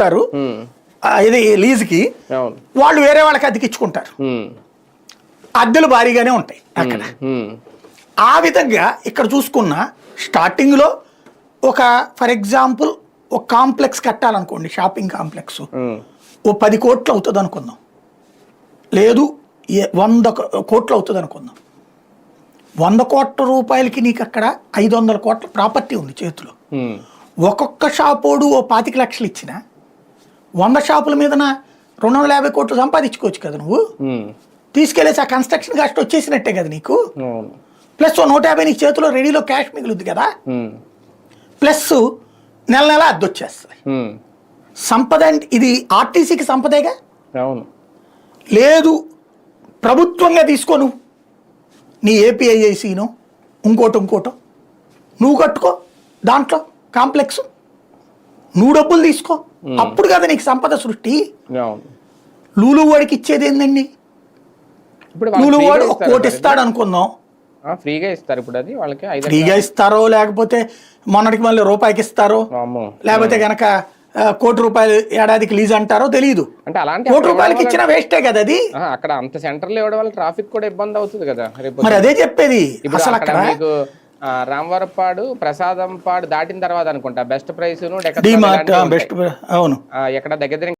ఉంటారు ఇది లీజుకి, వాళ్ళు వేరే వాళ్ళకి అద్దెకిచ్చుకుంటారు. అద్దెలు భారీగానే ఉంటాయి అక్కడ. ఆ విధంగా ఇక్కడ చూసుకున్న స్టార్టింగ్లో ఒక ఫర్ ఎగ్జాంపుల్ ఒక కాంప్లెక్స్ కట్టాలనుకోండి, షాపింగ్ కాంప్లెక్స్ ఓ 10 కోట్లు అవుతుంది అనుకుందాం, లేదు 100 కోట్లు అవుతుంది అనుకుందాం. 100 కోట్ల రూపాయలకి నీకు అక్కడ 500 కోట్ల ప్రాపర్టీ ఉంది చేతిలో. ఒక్కొక్క షాపోడు ఓ 25 లక్షలు ఇచ్చిన 100 షాపుల మీదన 250 కోట్లు సంపాదించుకోవచ్చు కదా నువ్వు. తీసుకెళ్లేసి ఆ కన్స్ట్రక్షన్ కాస్ట్ వచ్చేసినట్టే కదా నీకు. ప్లస్ 150 నీకు చేతిలో రెడీలో క్యాష్ మిగులుద్ది కదా. ప్లస్ నెల నెల అద్దె వచ్చేస్తుంది. సంపద అంటే ఇది ఆర్టీసీకి సంపదేగా. లేదు ప్రభుత్వంగా తీసుకోను, నీ ఏపీఐఐసీను ఇంకోటో నువ్వు కట్టుకో, దాంట్లో కాంప్లెక్స్ నువ్వు డబ్బులు తీసుకో, అప్పుడు కదా నీకు సంపద సృష్టి. లూలు వాడికి ఇచ్చేది ఏందండి? లూలు వాడు 1 కోటి ఇస్తాడు అనుకుందాం, ఫ్రీగా ఇస్తారు. ఇప్పుడు అది వాళ్ళకి ఫ్రీగా ఇస్తారో లేకపోతే మొన్నటికి మళ్ళీ రూపాయికి ఇస్తారో, లేకపోతే గనక 1 కోటి రూపాయలు ఏడాదికి లీజ్ అంటారో తెలియదు. అంటే అలాంటి 1 కోటి రూపాయలకి ఇచ్చిన వేస్టే కదా అది. అక్కడ అంత సెంటర్లో ఇవ్వడం వల్ల ట్రాఫిక్ కూడా ఇబ్బంది అవుతుంది కదా. మరి అదే చెప్పేది. అసలు అక్కడ మీకు రామవరపాడు ప్రసాదంపాడు దాటిన తర్వాత అనుకుంటా బెస్ట్ ప్రైస్ అవును ఎక్కడ దగ్గర